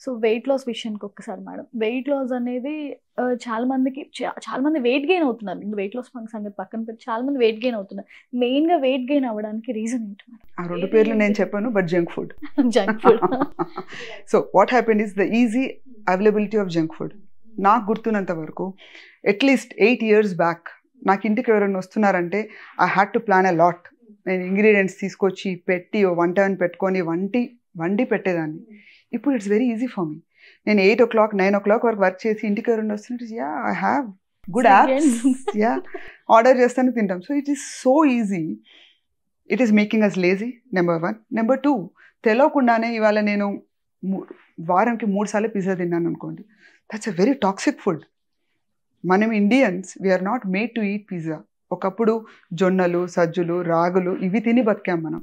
So weight loss విషయానికి ఒక్కసారి madam, weight loss అనేది చాలా మంది వెయిట్ గెయిన్ అవుతున్నారు. వెయిట్ లాస్ సంగతి పక్కన పెట్టి చాలా మంది వెయిట్ గెయిన్ అవుతున్నారు. మెయిన్ గా వెయిట్ గెయిన్ అవ్వడానికి రీజన్ ఏంటి మేడం? ఆ రెండు పేర్లు నేను చెప్పాను, but junk food. Junk food. So what happened is the easy availability of junk food. నాకు గుర్తున్నంత వరకు అట్లీస్ట్ 8 years బ్యాక్ నాకు ఇంటికి ఎవరైనా వస్తున్నారంటే I had to plan a lot. నేను ఇంగ్రీడియంట్స్ తీసుకొచ్చి పెట్టి వంట పెట్టుకొని వండి పెట్టేదాన్ని. ఇప్పుడు it's very easy for me. నేను 8 o'clock 9 o'clock వరకు వర్క్ చేసి ఇంటికి ఎవరైనా వస్తున్నట్టు I have good apps, order చేస్తాను, తింటాం. So it is so easy. It is making us lazy, number 1. Number 2, తెలియకుండానే ఇవాళ నేను వారానికి 3 సార్లు పిజ్జా తిన్నాను అనుకోండి. That's a very toxic food. మనం Indians we are not made to eat pizza. ఒకప్పుడు జొన్నలు, సజ్జులు, రాగులు ఇవి తిని బతికాం మనం.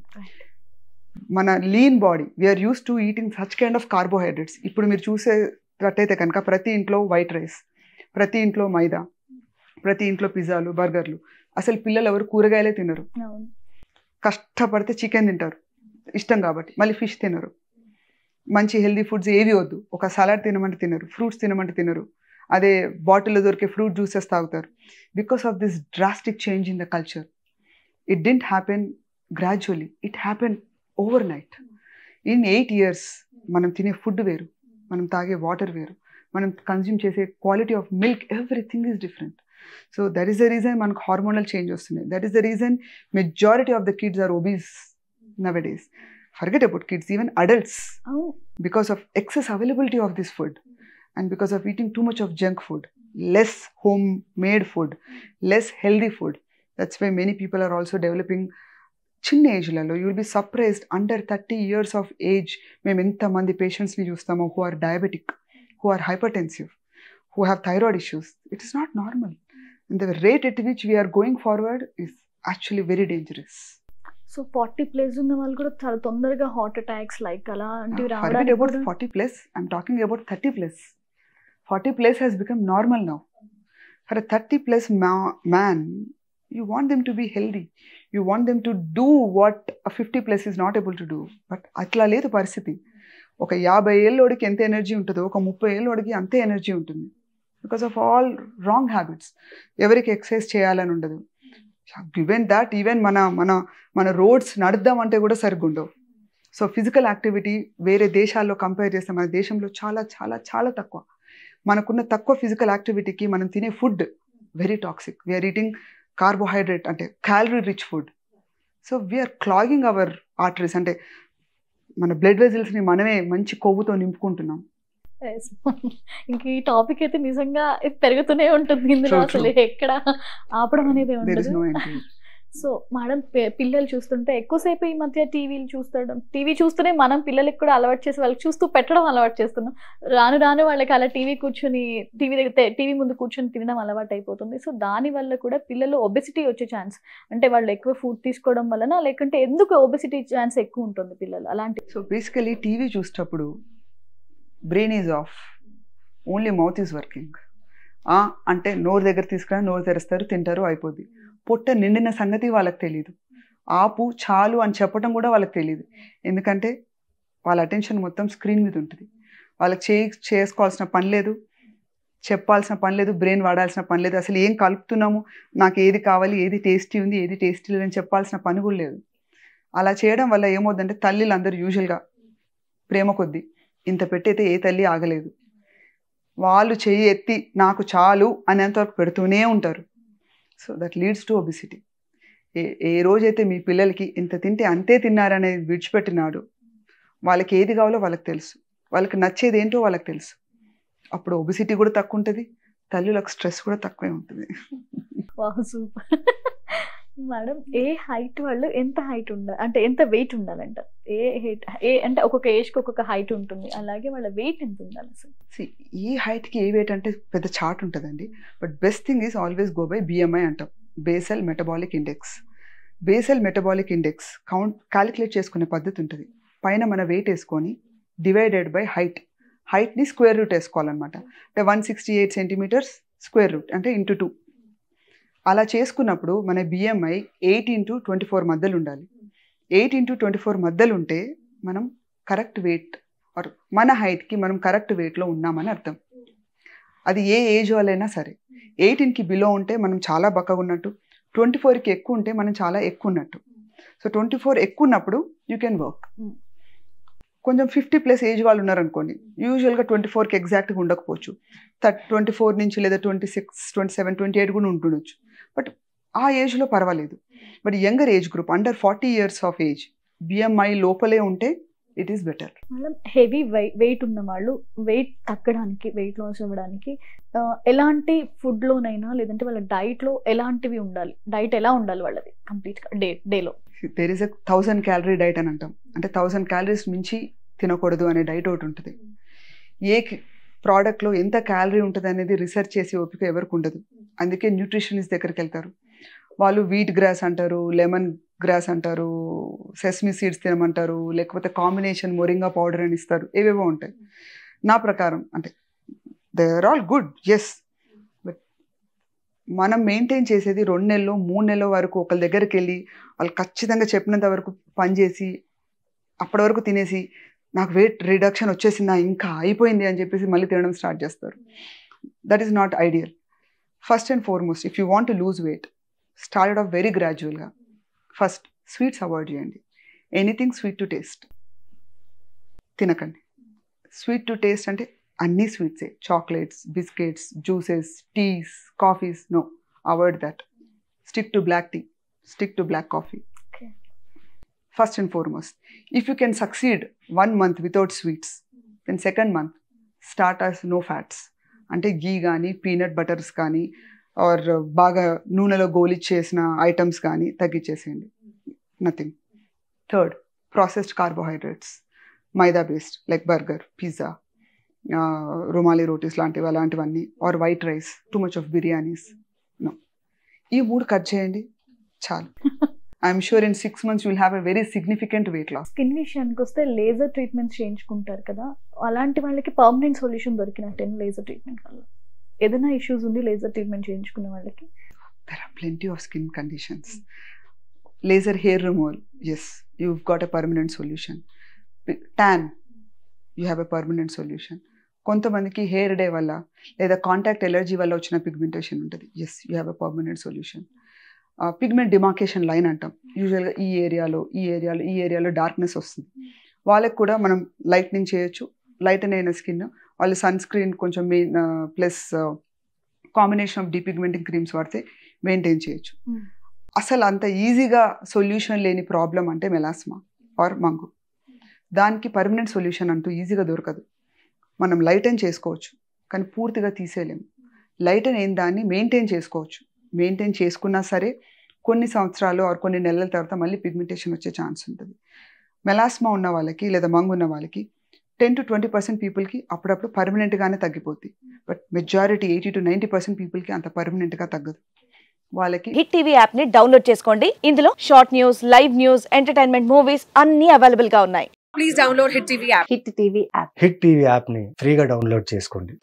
మన lean body we are use to eating such kind of carbohydrates. ఇప్పుడు మీరు చూసేటట్టయితే కనుక ప్రతి ఇంట్లో వైట్ రైస్, ప్రతి ఇంట్లో మైదా, ప్రతి ఇంట్లో పిజ్జాలు, బర్గర్లు. అసలు పిల్లలు ఎవరు కూరగాయలే తినరు. కష్టపడితే చికెన్ తింటారు ఇష్టం కాబట్టి, మళ్ళీ ఫిష్ తినరు. మంచి హెల్దీ ఫుడ్స్ ఏవి వద్దు. ఒక సలాడ్ తినమంటే తినరు, ఫ్రూట్స్ తినమంటే తినరు. అదే బాటిల్లో దొరికే ఫ్రూట్ జ్యూసెస్ తాగుతారు. Because of this drastic change in the culture. It didn't happen gradually, it happen over night. In 8 years మనం తినే ఫుడ్ వేరు, మనం తాగే వాటర్ వేరు, మనం కన్జ్యూమ్ చేసే quality of milk, everything is different. So that is the reason మనకు hormonal change వస్తున్నాయి. That is the reason majority of the kids are obese nowadays. Forget about kids, even adults, because of excess availability of this food and because of eating too much of junk food, less homemade food, less healthy food. That's why many people are also developing చిన్న ఏజ్లలో. You will be surprised, under 30 years of age మేము ఎంతమంది పేషెంట్స్ని చూస్తామో who are diabetic, who are hypertensive, who have thyroid issues. It is not normal. And the rate at which we are going forward is actually very dangerous. So 40+ ఉన్న వాళ్ళు కూడా చాలా తొందరగా heart attacks like అలాంటివి రావడానికి. Forget about 40+, I'm talking about 30+. 40+ has become normal now. For a 30+ man, you want them to be healthy. You want them to do what a 50+ is not able to do. But అట్లా లేదు పరిస్థితి. ఒక 50 ఏళ్ళోడికి ఎంత energy ఉంటుందో ఒక 30 ఏళ్ళోడికి అంతే energy ఉంటుంది. Because of all wrong habits. ఎవరికి ఎక్సర్సైజ్ చేయాలని ఉండదు. గివెన్ దాట్ ఈవెన్ మన రోడ్స్ నడుద్దామంటే కూడా సరిగ్గా ఉండవు. సో ఫిజికల్ యాక్టివిటీ వేరే దేశాల్లో కంపేర్ చేస్తే మన దేశంలో చాలా చాలా చాలా తక్కువ. మనకున్న తక్కువ ఫిజికల్ యాక్టివిటీకి మనం తినే food very toxic. We are eating carbohydrate అంటే calorie rich food. So we are clogging our arteries, అంటే మన బ్లడ్ వెజల్స్ని మనమే మంచి కొవ్వుతో నింపుకుంటున్నాం. ఇంక ఈ టాపిక్ అయితే నిజంగా పెరుగుతూనే ఉంటుంది. ఇందులో అసలు ఎక్కడ ఆపడం అనేది ఉండదు. సో మేడం, పిల్లలు చూస్తుంటే ఎక్కువసేపు ఈ మధ్య టీవీ చూస్తూనే మనం పిల్లలకి కూడా అలవాటు చేసి వాళ్ళకి చూస్తూ పెట్టడం అలవాటు చేస్తున్నాం. రాను వాళ్ళకి అలా టీవీ ముందు కూర్చొని తినడం అలవాటు అయిపోతుంది. సో దానివల్ల కూడా పిల్లలు ఒబెసిటీ వచ్చే ఛాన్స్, అంటే వాళ్ళు ఎక్కువ ఫుడ్ తీసుకోవడం వలన, లేకుంటే ఎందుకు ఒబెసిటీ ఛాన్స్ ఎక్కువ ఉంటుంది పిల్లలు అలాంటి? సో బేసికలీ టీవీ చూసేటప్పుడు brain is of, only mouth is working. అంటే నోరు దగ్గర తీసుకుని నోరు తెరుస్తారు, తింటారు, అయిపోద్ది. పొట్ట నిండిన సంగతి వాళ్ళకి తెలియదు. ఆపు, చాలు అని చెప్పడం కూడా వాళ్ళకి తెలియదు. ఎందుకంటే వాళ్ళ అటెన్షన్ మొత్తం స్క్రీన్ మీద ఉంటుంది. వాళ్ళకి చేసుకోవాల్సిన పని లేదు, చెప్పాల్సిన పని లేదు, బ్రెయిన్ వాడాల్సిన పని లేదు. అసలు ఏం కలుపుతున్నాము, నాకు ఏది కావాలి, ఏది టేస్టీ ఉంది, ఏది టేస్టీ లేదని చెప్పాల్సిన పని కూడా లేదు. అలా చేయడం వల్ల ఏమవుతుందంటే తల్లిలు అందరూ యూజువల్గా ప్రేమ కొద్దీ ఇంత పెట్టయితే ఏ తల్లి ఆగలేదు. వాళ్ళు చెయ్యి ఎత్తి నాకు చాలు అనేంతవరకు పెడుతూనే ఉంటారు. So that leads to obesity. ఏ రోజైతే మీ పిల్లలకి ఇంత తింటే అంతే తిన్నారనేది విడిచిపెట్టినాడు, వాళ్ళకి ఏది కావాలో వాళ్ళకి తెలుసు, వాళ్ళకి నచ్చేది ఏంటో వాళ్ళకి తెలుసు, అప్పుడు ఒబెసిటీ కూడా తక్కువ ఉంటుంది, తల్లులకు స్ట్రెస్ కూడా తక్కువే ఉంటుంది. మేడం, ఏ హైట్ వాళ్ళు ఎంత హైట్ ఉండాలి, అంటే ఎంత వెయిట్ ఉండాలంట? అంటే ఒక్కొక్క ఏజ్కి ఒక్కొక్క హైట్ ఉంటుంది, అలాగే వాళ్ళ వెయిట్ ఎంత ఉండాలి అసలు? ఈ హైట్కి ఏ వెయిట్ అంటే పెద్ద చార్ట్ ఉంటుందండి. But best thing is always go by BMI అంటాం, basal metabolic index. Basal metabolic index calculate చేసుకునే పద్ధతి ఉంటుంది. పైన మన వెయిట్ వేసుకొని డివైడెడ్ బై హైట్ని స్క్వేర్ రూట్ వేసుకోవాలన్నమాట. అంటే 168 centimeters స్క్వేర్ రూట్ అంటే ఇంటూ 2. అలా చేసుకున్నప్పుడు మన BMI 8 × 24 మధ్యలో ఉండాలి. 8 × 24 మధ్యలో ఉంటే మనం కరెక్ట్ వెయిట్ ఆర్ మన హైట్కి మనం కరెక్ట్ వెయిట్లో ఉన్నామని అర్థం. అది ఏ ఏజ్ వాళ్ళైనా సరే. 18కి బిలో ఉంటే మనం చాలా బక్కగా ఉన్నట్టు, 24కి ఎక్కువ ఉంటే మనం చాలా ఎక్కువ ఉన్నట్టు. సో 24 ఎక్కువ ఉన్నప్పుడు యూ కెన్ వర్క్. కొంచెం 50+ ఏజ్ వాళ్ళు ఉన్నారనుకోండి, యూజువల్గా 24కి ఎగ్జాక్ట్గా ఉండకపోవచ్చు, 24 నుంచి లేదా 26, 27, 28 కూడా ఉంటుండొచ్చు. బట్ ఆ ఏజ్లో పర్వాలేదు. But younger age group under 40 years of age, BMI లోపలే ఉంటే it is better. Heavy weight ఉన్న వాళ్ళు వెయిట్ తగ్గడానికి, వెయిట్ లాస్ అవ్వడానికి ఎలాంటి ఫుడ్లోనైనా లేదంటే వాళ్ళ డైట్లో ఎలాంటివి ఉండాలి, డైట్ ఎలా ఉండాలి వాళ్ళది కంప్లీట్గా డేలో? దేర్ ఈస్ 1000 calorie డైట్ అని అంటాం. అంటే 1000 calories మించి తినకూడదు అనే డైట్ ఒకటి ఉంటుంది. ఏ ప్రోడక్ట్లో ఎంత క్యాలరీ ఉంటుంది అనేది రీసెర్చ్ చేసి ఓపిక ఎవరికి ఉండదు. అందుకే న్యూట్రిషనిస్ట్ దగ్గరికి వెళ్తారు. వాళ్ళు వీట్ గ్రాస్ అంటారు, లెమన్ గ్రాస్ అంటారు, సెస్మి సీడ్స్ తినమంటారు, లేకపోతే కాంబినేషన్ మొరింగా పౌడర్ అని ఇస్తారు, ఏవేవో ఉంటాయి. నా ప్రకారం అంటే they are all good, yes, but మనం మెయింటైన్ చేసేది 2 నెలలు 3 నెలల వరకు ఒకళ్ళ దగ్గరికి వెళ్ళి వాళ్ళు ఖచ్చితంగా చెప్పినంత వరకు పనిచేసి అప్పటి వరకు తినేసి నాకు వెయిట్ రిడక్షన్ వచ్చేసిందా ఇంకా అయిపోయింది అని చెప్పేసి మళ్ళీ తినడం స్టార్ట్ చేస్తారు. That is not ideal. First and foremost, if you want to lose weight, started off very గ్రాడ్యువల్గా. ఫస్ట్ స్వీట్స్ అవాయిడ్ చేయండి. ఎనీథింగ్ స్వీట్ టు టేస్ట్ తినకండి. స్వీట్ టు టేస్ట్ అంటే అన్ని స్వీట్సే, chocolates, biscuits, juices, teas, coffees, no, avoid that. Stick to black tea, stick to black coffee. First and foremost, if you can succeed 1 month without sweets, then second month start as no fats. అంటే ఘీ కానీ peanut butters కానీ are బాగా నూనెలో గోలిచ్చేసిన items కానీ తగ్గించేసేయండి, nothing. Third, processed carbohydrates, maida based like burger, pizza, rumali rotis అలాంటివన్నీ, or white rice, too much of biryanis, no. ఈ 3 కట్ చేయండి చాలు. I'm sure in 6 months you'll have a very significant weight loss. Skin విషయానికి వస్తే లేజర్ ట్రీట్మెంట్స్ చేయించుకుంటారు కదా, అలాంటి వాళ్ళకి పర్మనెంట్ సొల్యూషన్ దొరికినట్టే లేజర్ ట్రీట్మెంట్ వల్ల? ఏదైనా ఇష్యూస్ ఉంది లేజర్ ట్రీట్మెంట్ చేయించుకునే వాళ్ళకి? There are plenty of skin conditions. Laser hair removal, yes, you've got a permanent solution. Tan, you have a permanent solution. కొంతమందికి హెయిర్ డే వల్ల లేదా కాంటాక్ట్ ఎలర్జీ వల్ల వచ్చిన పిగ్మెంటేషన్ ఉంటుంది, yes, you have a permanent solution. Pigment demarcation line అంటాం. యూజువల్గా ఈ ఏరియాలో డార్క్నెస్ వస్తుంది, వాళ్ళకి కూడా మనం లైట్నింగ్ చేయొచ్చు. లైటన్ అయిన స్కిన్ వాళ్ళు సన్ స్క్రీన్ కొంచెం ప్లస్ కాంబినేషన్ ఆఫ్ డీపిగ్మెంటింగ్ క్రీమ్స్ వాడితే మెయింటైన్ చేయొచ్చు. అసలు అంత ఈజీగా సొల్యూషన్ లేని ప్రాబ్లం అంటే మెలాస్మా ఆర్ మంగు. దానికి పర్మనెంట్ సొల్యూషన్ అంటూ ఈజీగా దొరకదు. మనం లైటన్ చేసుకోవచ్చు కానీ పూర్తిగా తీసేయలేము. లైటన్ అయిన దాన్ని మెయింటైన్ చేసుకోవచ్చు. మెయింటైన్ చేసుకున్నా సరే కొన్ని సంవత్సరాలు ఆర్ కొన్ని నెలల తర్వాత మళ్ళీ పిగ్మెంటేషన్ వచ్చే ఛాన్స్ ఉంటుంది. మెలాస్మా ఉన్న వాళ్ళకి లేదా మంగు ఉన్న వాళ్ళకి 10 to 20% పీపుల్కి అప్పుడప్పుడు పర్మనెంట్గానే తగ్గిపోద్ది. బట్ మెజారిటీ 80 to 90% పీపుల్కి అంత పర్మనెంట్గా తగ్గదు. వాళ్ళకి హిట్ టీవీ యాప్ ని డౌన్లోడ్ చేసుకోండి. ఇందులో short news, live news, entertainment movies అన్ని అవైలబుల్ గా ఉన్నాయి. Please download hit TV app. Hit TV app ని ఫ్రీగా డౌన్లోడ్ చేసుకోండి.